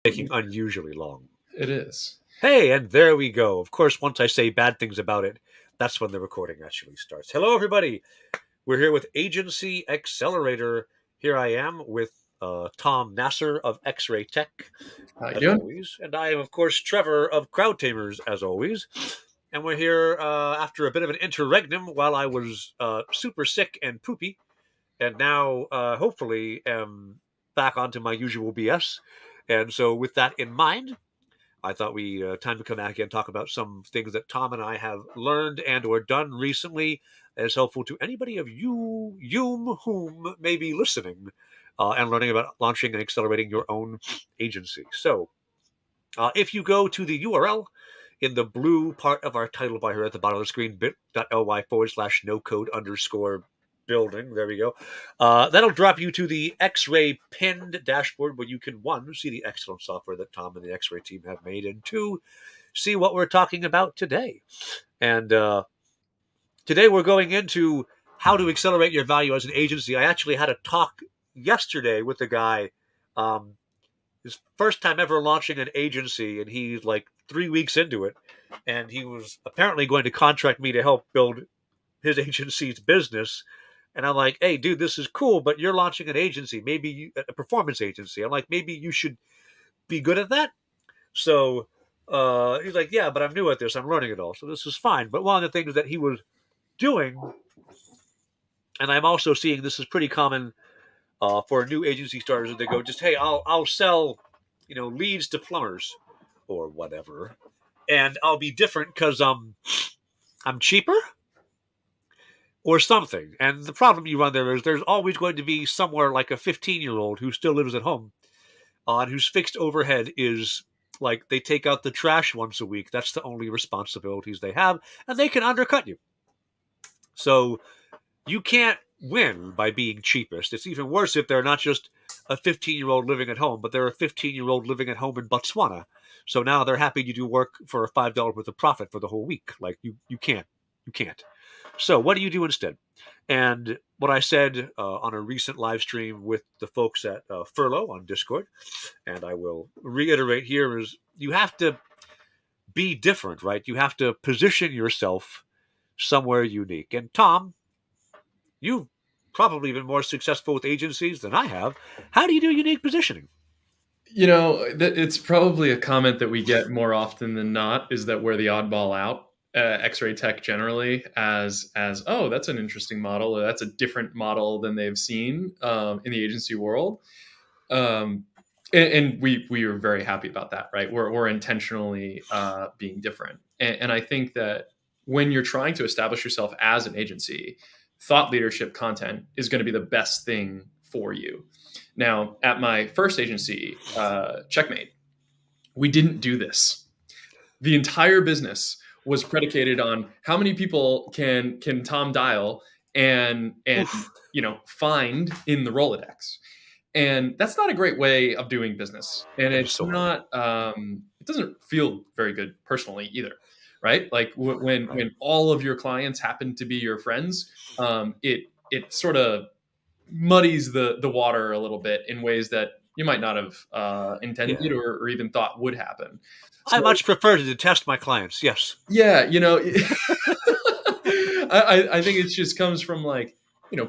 Taking unusually long. It is. Hey, and there we go. Of course, once I say bad things about it, that's when the recording actually starts. Hello, everybody. We're here with Agency Accelerator. Here I am with Tom Nasser of Xray Tech, How you as doing? always. And I am, of course, Trevor of Crowd Tamers, as always. And we're here after a bit of an interregnum while I was super sick and poopy. And now, hopefully, am back onto my usual BS. And so, with that in mind, I thought we time to come back and talk about some things that Tom and I have learned and or done recently that is helpful to anybody of whom may be listening and learning about launching and accelerating your own agency. So, if you go to the URL in the blue part of our title bar here at the bottom of the screen, bit.ly/no code underscore building. There we go. That'll drop you to the Xray pinned dashboard where you can, one, see the excellent software that Tom and the Xray team have made, and two, see what we're talking about today. And today we're going into how to accelerate your value as an agency. I actually had a talk yesterday with a guy. His first time ever launching an agency, and he's like 3 weeks into it, and he was apparently going to contract me to help build his agency's business. And I'm like, hey, dude, this is cool, but you're launching an agency, a performance agency. I'm like, maybe you should be good at that. So he's like, yeah, but I'm new at this. I'm learning it all. So this is fine. But one of the things that he was doing, and I'm also seeing this is pretty common for new agency starters, that they go, just, hey, I'll sell, leads to plumbers or whatever, and I'll be different because I'm cheaper or something. And the problem you run there is there's always going to be somewhere like a 15-year-old who still lives at home and whose fixed overhead is like they take out the trash once a week. That's the only responsibilities they have, and they can undercut you. So you can't win by being cheapest. It's even worse if they're not just a 15-year-old living at home, but they're a 15-year-old living at home in Botswana. So now they're happy to do work for a $5 worth of profit for the whole week. Like you can't. So what do you do instead? And what I said on a recent live stream with the folks at Furlough on Discord, and I will reiterate here, is you have to be different, right? You have to position yourself somewhere unique. And Tom, you've probably been more successful with agencies than I have. How do you do unique positioning? It's probably a comment that we get more often than not is that we're the oddball out. Xray Tech generally as oh, that's an interesting model, or that's a different model than they've seen in the agency world. And we are very happy about that, right? We're intentionally being different, and I think that when you're trying to establish yourself as an agency, thought leadership content is going to be the best thing for you. Now, at my first agency, Checkmate, we didn't do this. The entire business was predicated on how many people can Tom dial and Oof. find in the Rolodex. And that's not a great way of doing business, and I'm it's sorry. not. It doesn't feel very good personally either, right? Like when all of your clients happen to be your friends, it sort of muddies the water a little bit in ways that you might not have Yeah. intended or even thought would happen. I So much prefer to detest my clients. Yes. yeah, I think it just comes from like,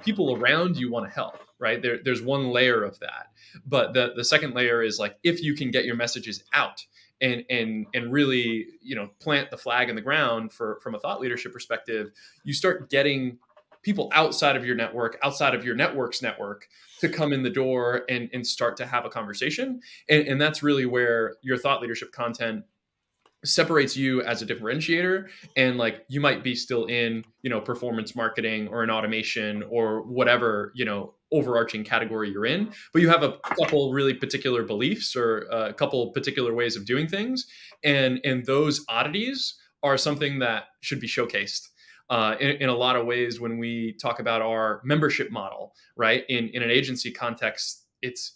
people around you want to help, right? There's one layer of that, but the second layer is like, if you can get your messages out and really, plant the flag in the ground from a thought leadership perspective, you start getting people outside of your network, outside of your network's network, to come in the door and start to have a conversation. And that's really where your thought leadership content separates you as a differentiator. And like, you might be still in performance marketing or in automation or whatever overarching category you're in, but you have a couple really particular beliefs or a couple particular ways of doing things, and those oddities are something that should be showcased. In a lot of ways, when we talk about our membership model, right, in an agency context, it's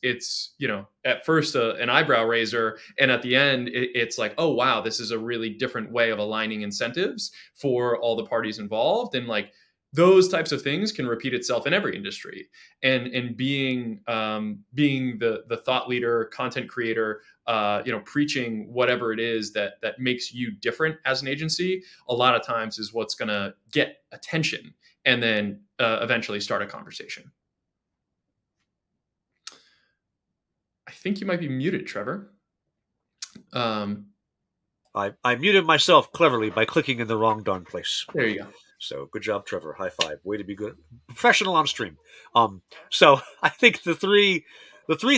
at first an eyebrow raiser, and at the end it's like, oh wow, this is a really different way of aligning incentives for all the parties involved. And like, those types of things can repeat itself in every industry. And being the thought leader, content creator, preaching whatever it is that makes you different as an agency, a lot of times is what's going to get attention and then eventually start a conversation. I think you might be muted, Trevor. I muted myself cleverly by clicking in the wrong darn place. There you go. So good job, Trevor. High five. Way to be good. Professional on stream. So I think the three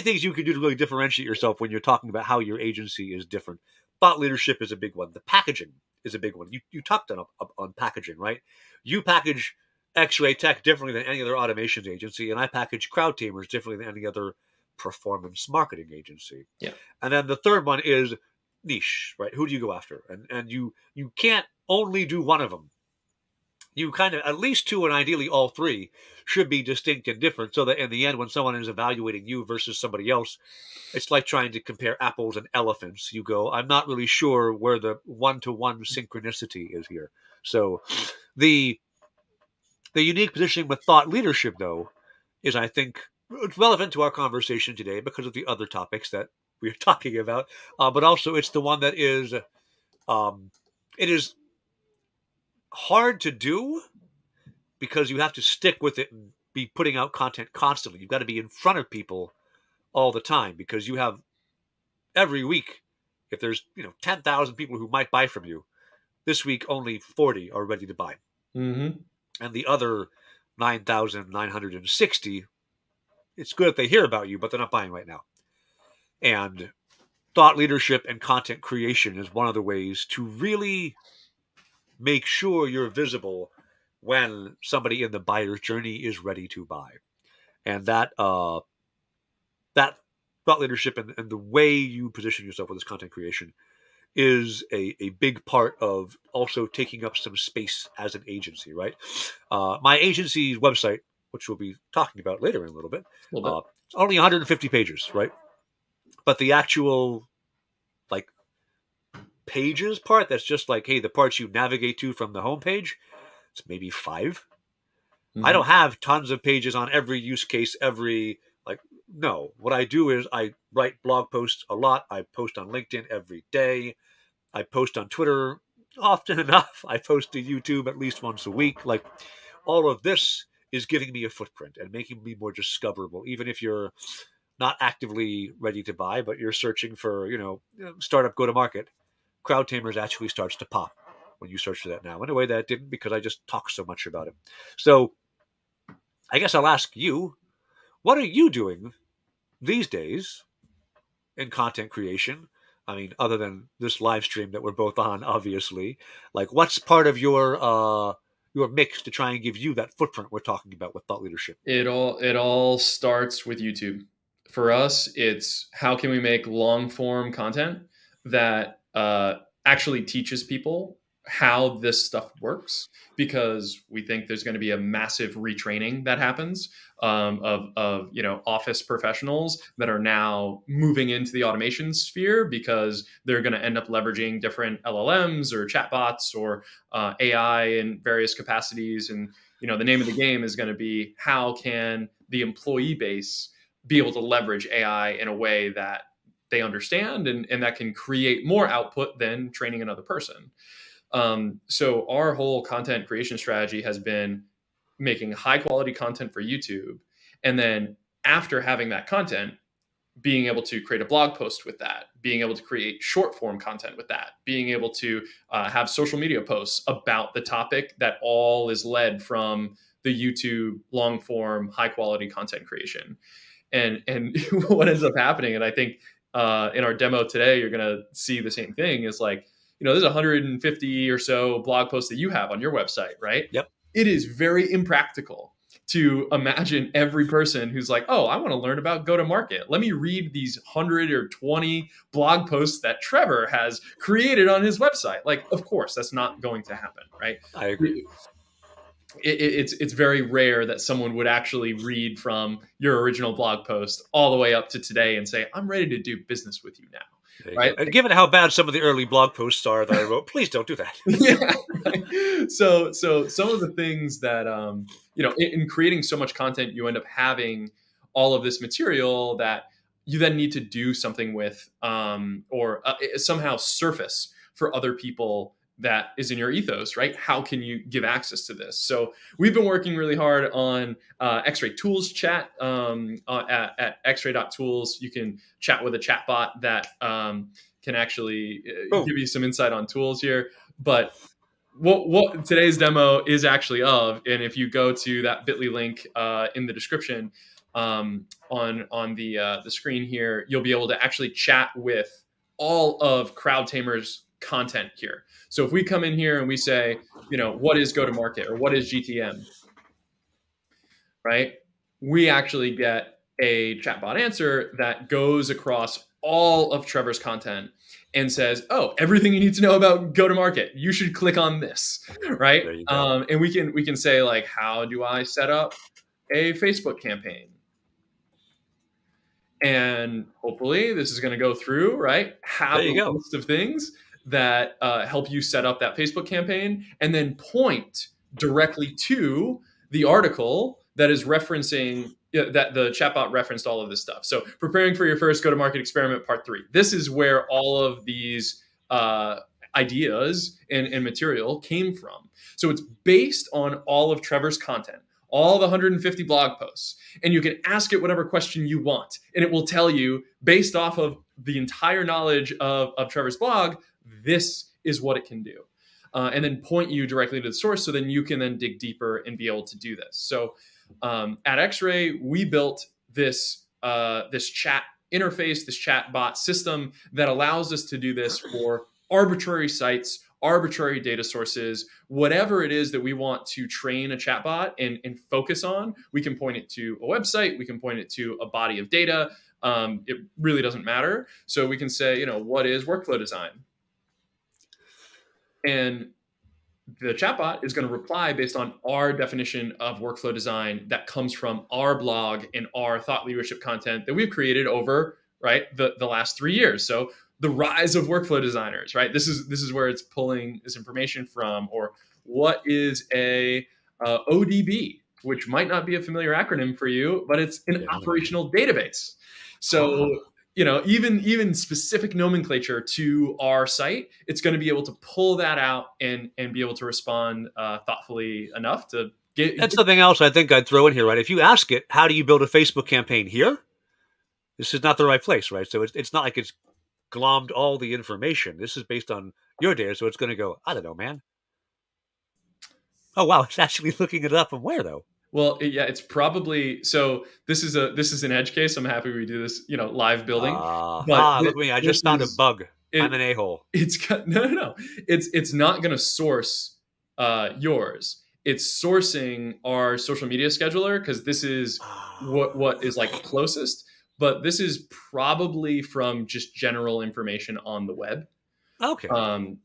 things you can do to really differentiate yourself when you're talking about how your agency is different. Thought leadership is a big one. The packaging is a big one. You talked on packaging, right? You package Xray Tech differently than any other automations agency, and I package Crowd Tamers differently than any other performance marketing agency. Yeah. And then the third one is niche, right? Who do you go after? And you can't only do one of them. You kind of, at least two and ideally all three, should be distinct and different so that in the end, when someone is evaluating you versus somebody else, it's like trying to compare apples and elephants. You go, I'm not really sure where the one-to-one synchronicity is here. So the unique positioning with thought leadership, though, is, I think, it's relevant to our conversation today because of the other topics that we're talking about, but also it's the one that is, it is hard to do because you have to stick with it and be putting out content constantly. You've got to be in front of people all the time because you have every week, if there's 10,000 people who might buy from you, this week only 40 are ready to buy. Mm-hmm. And the other 9,960, it's good if they hear about you, but they're not buying right now. And thought leadership and content creation is one of the ways to really make sure you're visible when somebody in the buyer's journey is ready to buy. And that thought leadership and the way you position yourself with this content creation is a big part of also taking up some space as an agency, right? My agency's website, which we'll be talking about later in a little bit, it's only 150 pages, right? But the actual pages part, that's just like, hey, the parts you navigate to from the homepage, it's maybe 5. Mm-hmm. I don't have tons of pages on every use case, no. What I do is I write blog posts a lot. I post on LinkedIn every day. I post on Twitter often enough. I post to YouTube at least once a week. Like, all of this is giving me a footprint and making me more discoverable, even if you're not actively ready to buy, but you're searching for, startup go-to-market. Crowd Tamers actually starts to pop when you search for that now. In a way that it didn't because I just talk so much about it. So I guess I'll ask you, what are you doing these days in content creation? I mean, other than this live stream that we're both on, obviously, like, what's part of your mix to try and give you that footprint we're talking about with thought leadership? It all starts with YouTube. For us, it's how can we make long form content that actually teaches people how this stuff works, because we think there's going to be a massive retraining that happens of office professionals that are now moving into the automation sphere because they're going to end up leveraging different LLMs or chatbots or AI in various capacities. And the name of the game is going to be, how can the employee base be able to leverage AI in a way that they understand and that can create more output than training another person. So our whole content creation strategy has been making high quality content for YouTube. And then after having that content, being able to create a blog post with that, being able to create short form content with that, being able to have social media posts about the topic, that all is led from the YouTube long form, high quality content creation. And what ends up happening, and I think in our demo today, you're going to see the same thing, is like, there's 150 or so blog posts that you have on your website, right? Yep. It is very impractical to imagine every person who's like, oh, I want to learn about go-to-market. Let me read these 100 or 20 blog posts that Trevor has created on his website. Like, of course, that's not going to happen, right? I agree. It's very rare that someone would actually read from your original blog post all the way up to today and say, I'm ready to do business with you now. Right. And given how bad some of the early blog posts are that I wrote, please don't do that. Yeah. Right. So some of the things that, in creating so much content, you end up having all of this material that you then need to do something with, or somehow surface for other people that is in your ethos, right? How can you give access to this? So we've been working really hard on Xray Tools chat at xray.tools. You can chat with a chatbot that can actually Boom. give you some insight on tools here. But what today's demo is actually of, and if you go to that bit.ly link in the description on the screen here, you'll be able to actually chat with all of CrowdTamer's content here. So if we come in here and we say, what is go to market or what is GTM, right? We actually get a chatbot answer that goes across all of Trevor's content and says, "Oh, everything you need to know about go to market. You should click on this," right? There you go. And we can say like, "How do I set up a Facebook campaign?" And hopefully, this is going to go through, right? Have There a you go. list of things that help you set up that Facebook campaign, and then point directly to the article that is referencing that the chatbot referenced all of this stuff. So, preparing for your first go-to-market experiment, part 3. This is where all of these ideas and material came from. So, it's based on all of Trevor's content, all the 150 blog posts, and you can ask it whatever question you want, and it will tell you, based off of the entire knowledge of Trevor's blog, this is what it can do. And then point you directly to the source, so then you can then dig deeper and be able to do this. So at Xray, we built this chat interface, this chat bot system that allows us to do this for arbitrary sites, arbitrary data sources, whatever it is that we want to train a chatbot and focus on. We can point it to a website, we can point it to a body of data. It really doesn't matter. So we can say, what is workflow design? And the chatbot is going to reply based on our definition of workflow design that comes from our blog and our thought leadership content that we've created over, right, the last 3 years. So the rise of workflow designers, right? This is where it's pulling this information from. Or what is a ODB, which might not be a familiar acronym for you, but it's an operational database. So even specific nomenclature to our site, it's going to be able to pull that out and be able to respond thoughtfully enough to get. That's something else I think I'd throw in here, right? If you ask it, how do you build a Facebook campaign here? This is not the right place, right? So it's not like it's glommed all the information. This is based on your data, so it's going to go, I don't know, man. Oh, wow, it's actually looking it up from where, though? Well, yeah, it's probably so. This is an edge case. I'm happy we do this, live building. But look at me! I just found a bug. I'm an a-hole. It's got no. It's not going to source yours. It's sourcing our social media scheduler, because this is what is like closest. But this is probably from just general information on the web. Okay.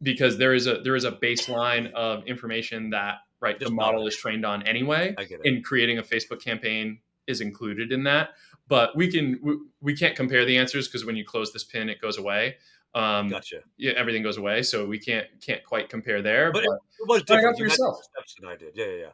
Because there is a baseline of information that the model is trained on anyway. I get it. And creating a Facebook campaign is included in that. But we can't compare the answers, because when you close this pin, it goes away. Gotcha. Yeah, everything goes away, so we can't quite compare there. But it was different. You yourself. Steps than I did. Yeah.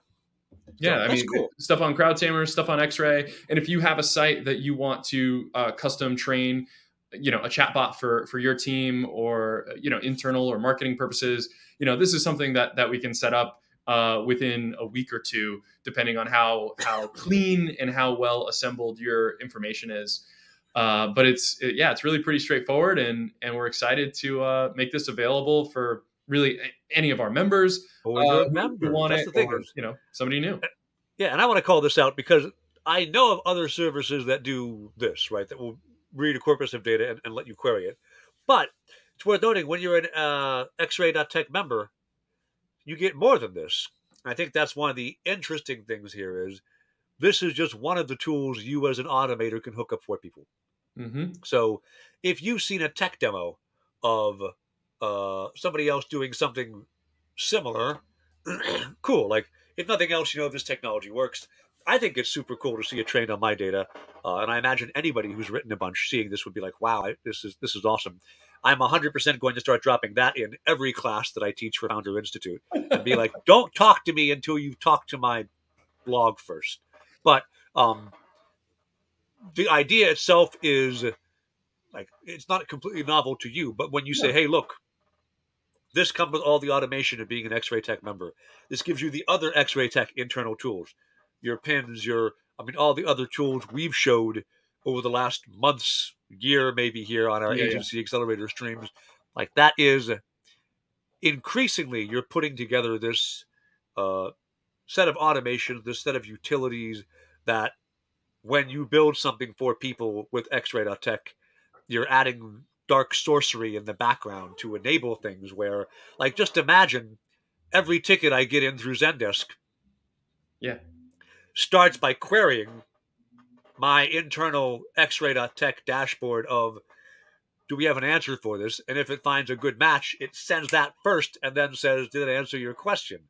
Yeah, so, I mean, cool. Stuff on CrowdTamer, stuff on Xray, and if you have a site that you want to custom train, a chatbot for your team, or internal or marketing purposes, this is something that we can set up within a week or two, depending on how clean and how well assembled your information is. But it's really pretty straightforward, and we're excited to make this available for really any of our members who want it, or somebody new. Yeah, and I want to call this out because I know of other services that do this, right? That will read a corpus of data and let you query it. But it's worth noting, when you're an Xray.tech member, you get more than this. I think that's one of the interesting things here is this is just one of the tools you as an automator can hook up for people. Mm-hmm. So if you've seen a tech demo of somebody else doing something similar, cool. Like, if nothing else, this technology works. I think it's super cool to see it trained on my data, and I imagine anybody who's written a bunch seeing this would be like, "Wow, this is awesome." I'm 100% going to start dropping that in every class that I teach for Founder Institute, and be like, "Don't talk to me until you talk to my blog first." But the idea itself is like it's not completely novel to you, but when you say, No. "Hey, look, this comes with all the automation of being an Xray Tech member. This gives you the other Xray Tech internal tools, your pins, all the other tools we've showed over the last months, year maybe here on our Yeah, yeah, agency accelerator streams. Like that is increasingly you're putting together this uh, set of automations, this set of utilities that when you build something for people with Xray.tech, you're adding dark sorcery in the background to enable things where, like, just imagine every ticket I get in through Zendesk yeah, starts by querying my internal Xray.tech dashboard of do we have an answer for this? And if it finds a good match, it sends that first and then says, did it answer your question?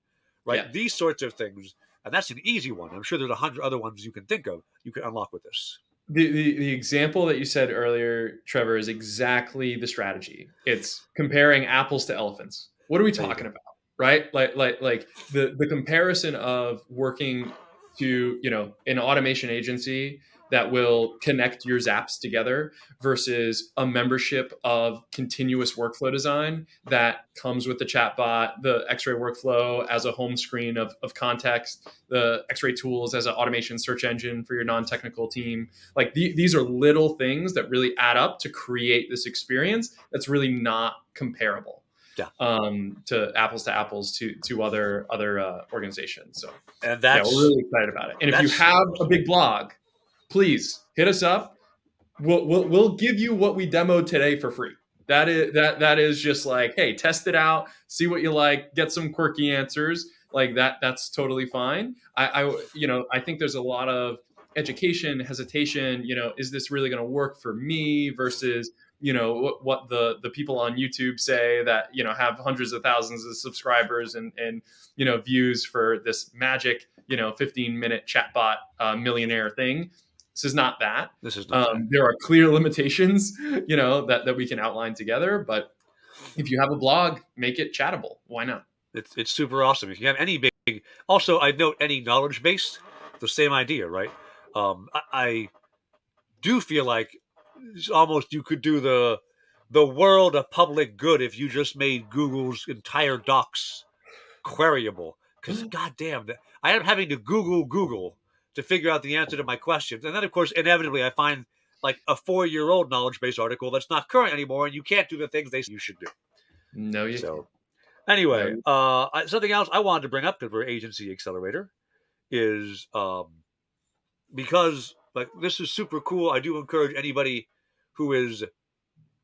yeah. Right? These sorts of things. And that's an easy one. I'm sure there's 100 other ones you can think of you can unlock with this. The example that you said earlier, Trevor, is exactly the strategy. It's comparing apples to elephants. What are we There you talking go. about? Right? Like the comparison of working to, an automation agency that will connect your zaps together versus a membership of continuous workflow design that comes with the chatbot, the Xray workflow as a home screen of context, the Xray tools as an automation search engine for your non-technical team. Like these are little things that really add up to create this experience that's really not comparable Yeah. to apples to other organizations. So And yeah, we're really excited about it. And if you that's have a big blog, please hit us up. We'll give you what we demoed today for free. That is just like, hey, test it out, see what you like, get some quirky answers like that. That's totally fine. I think there's a lot of education hesitation. Is this really going to work for me versus what the people on YouTube say that have hundreds of thousands of subscribers and views for this magic 15-minute chatbot millionaire thing. This is not that. this is not that. There are clear limitations, that we can outline together. But if you have a blog, make it chattable. Why not? It's super awesome. If you have any big, also I note any knowledge base, the same idea, right? I do feel like it's almost you could do the world a public good if you just made Google's entire docs queryable. Because goddamn, I am having to Google to figure out the answer to my questions, and then of course inevitably I find like a 4-year-old knowledge base article that's not current anymore, and you can't do the things they say you should do. No, you can't. So No, anyway, you something else I wanted to bring up for Agency Accelerator is because like this is super cool. I do encourage anybody who is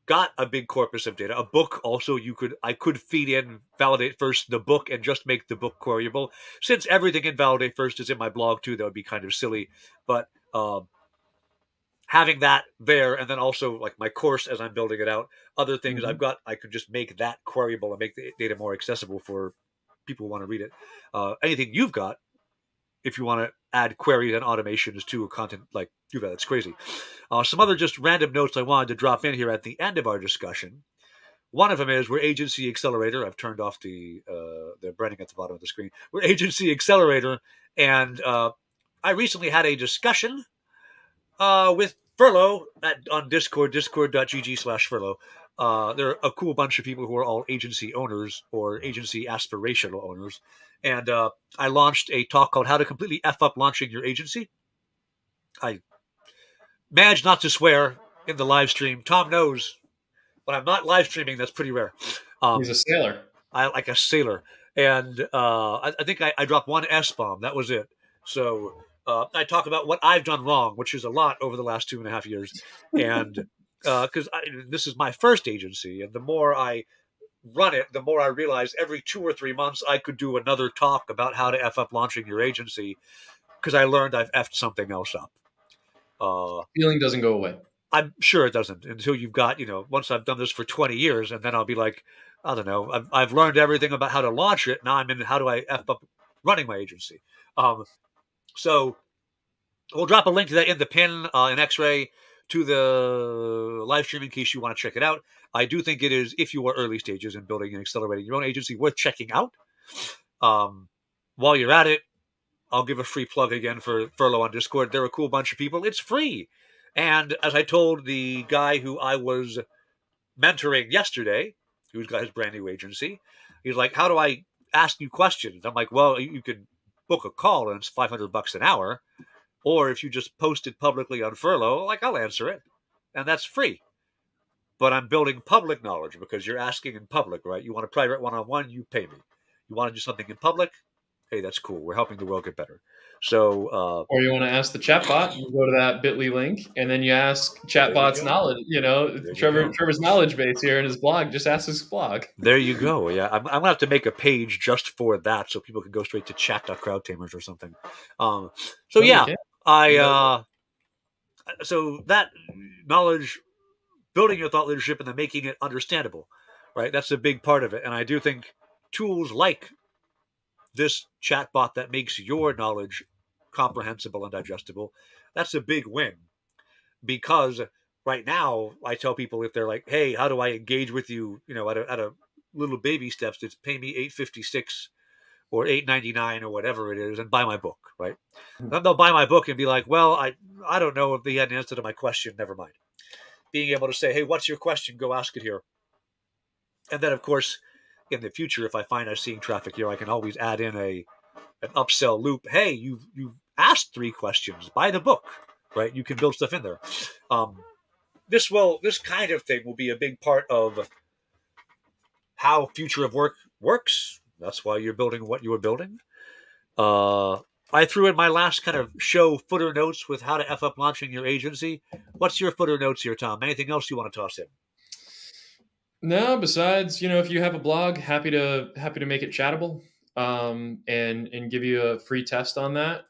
got a big corpus of data. A book also I could feed in validate first the book and just make the book queryable. Since everything in validate first is in my blog too, that would be kind of silly. But having that there and then also like my course as I'm building it out, other things I've Mhm. got, I could just make that queryable and make the data more accessible for people who want to read it. Anything you've got, if you want to add queries and automations to a content like you've got, it's crazy. Some other just random notes I wanted to drop in here at the end of our discussion. One of them is we're Agency Accelerator. I've turned off the branding at the bottom of the screen. We're Agency Accelerator, and I recently had a discussion with Furlough on Discord, discord.gg/Furlough. They're a cool bunch of people who are all agency owners or agency aspirational owners. And I launched a talk called How to Completely F Up Launching Your Agency. I managed not to swear in the live stream. Tom knows when I'm not live streaming, that's pretty rare. He's a sailor. I like a sailor. And I think I dropped one S bomb. That was it. So I talk about what I've done wrong, which is a lot over the last 2.5 years. And because this is my first agency, and the more I run it, the more I realize every 2 or 3 months I could do another talk about how to F up launching your agency because I learned I've effed something else up. Feeling doesn't go away. I'm sure it doesn't until you've got, once I've done this for 20 years and then I'll be like, I don't know, I've learned everything about how to launch it. Now I'm in how do I F up running my agency. So we'll drop a link to that in the pin in Xray to the live stream in case you want to check it out. I do think it is, if you are early stages in building and accelerating your own agency, worth checking out. While you're at it, I'll give a free plug again for Furlough on Discord. They're a cool bunch of people. It's free. And as I told the guy who I was mentoring yesterday, who's got his brand new agency, he's like, "How do I ask you questions?" I'm like, "Well, you can book a call and it's $500 an hour, or if you just post it publicly on Furlough, like I'll answer it, and that's free." But I'm building public knowledge because you're asking in public, right? You want a private one-on-one, you pay me. You want to do something in public, hey, that's cool. We're helping the world get better. So Or you want to ask the chatbot, you go to that bit.ly link, and then you ask there you chatbot's go. knowledge. There you go. Trevor's knowledge base here in his blog. Just ask his blog. There you go. Yeah, I'm gonna have to make a page just for that, so people can go straight to chat.crowdtamers or something. Um, so Totally yeah, can. I You got it. so that knowledge, building your thought leadership, and then making it understandable, right? That's a big part of it. And I do think tools like this chatbot that makes your knowledge comprehensible and digestible, that's a big win. Because right now I tell people, if they're like, "Hey, how do I engage with you?" At a little baby steps, it's pay me $8.56 or $8.99 or whatever it is, and buy my book, right? Then they'll buy my book and be like, "Well, I don't know if they had an answer to my question. Never mind." Being able to say, "Hey, what's your question? Go ask it here." And then, of course, in the future, if I find I'm seeing traffic here, I can always add in an upsell loop. "Hey, you've asked 3 questions. Buy the book." Right? You can build stuff in there. This kind of thing will be a big part of how future of work works. That's why you're building what you are building. Uh, I threw in my last kind of show footer notes with how to f up launching your agency. What's your footer notes here, Tom? Anything else you want to toss in? No, besides, if you have a blog, happy to make it chattable, and give you a free test on that.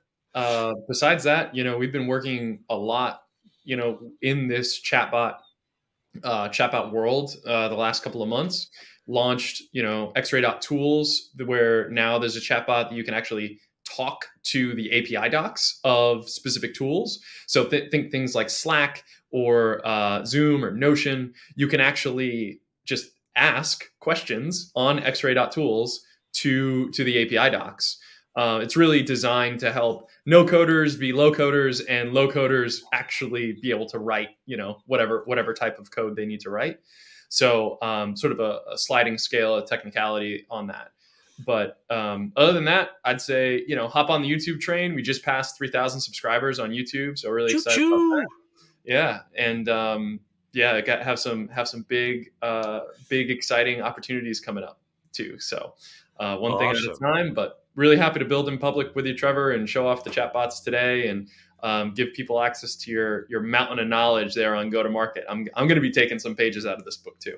Besides that, we've been working a lot, in this chatbot world the last couple of months. Launched, Xray.tools, where now there's a chatbot that you can actually talk to the API docs of specific tools. So think things like Slack or Zoom or Notion. You can actually just ask questions on Xray.tools to the API docs. It's really designed to help no coders be low coders, and low coders actually be able to write, whatever type of code they need to write. So sort of a sliding scale of technicality on that. But other than that, I'd say, hop on the YouTube train. We just passed 3,000 subscribers on YouTube, so really Choo excited about that. choo! Yeah, and yeah, have some big big exciting opportunities coming up too. So one thing at a Awesome. time, but really happy to build in public with you, Trevor, and show off the chatbots today, and give people access to your mountain of knowledge there on go to market. I'm going to be taking some pages out of this book too.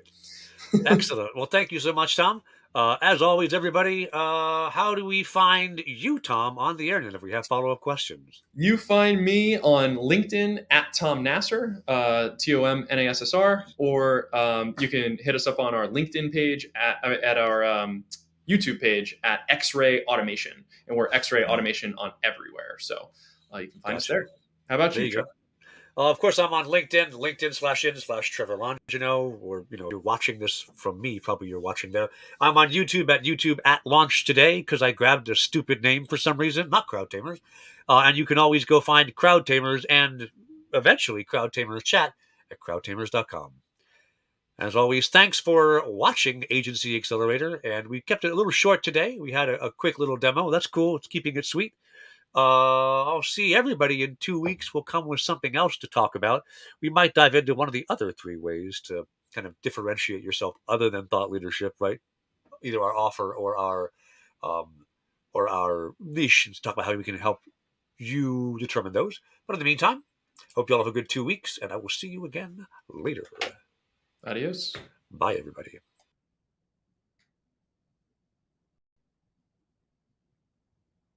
Excellent. Well, thank you so much, Tom. As always, everybody, how do we find you, Tom, on the internet if we have follow up questions? You find me on LinkedIn at Tom Nasser, TomNassr, or you can hit us up on our LinkedIn page at our YouTube page at Xray Automation, and we're Xray Automation on everywhere. So you can find us Gotcha. there. How about There you, you go. Trevor? Of course, I'm on LinkedIn, LinkedIn/in/Trevor Longino, or you're watching this from me. Probably you're watching there. I'm on YouTube at Launch Today because I grabbed a stupid name for some reason, not Crowd Tamers. And you can always go find Crowd Tamers and eventually Crowd Tamers chat at crowdtamers.com. As always, thanks for watching Agency Accelerator, and we kept it a little short today. We had a quick little demo. That's cool. It's keeping it sweet. I'll see everybody in 2 weeks. We'll come with something else to talk about. We might dive into one of the other 3 ways to kind of differentiate yourself other than thought leadership, right? Either our offer um, or our niche, and talk about how we can help you determine those. But in the meantime, hope you all have a good 2 weeks, and I will see you again later. Adios. Bye, everybody.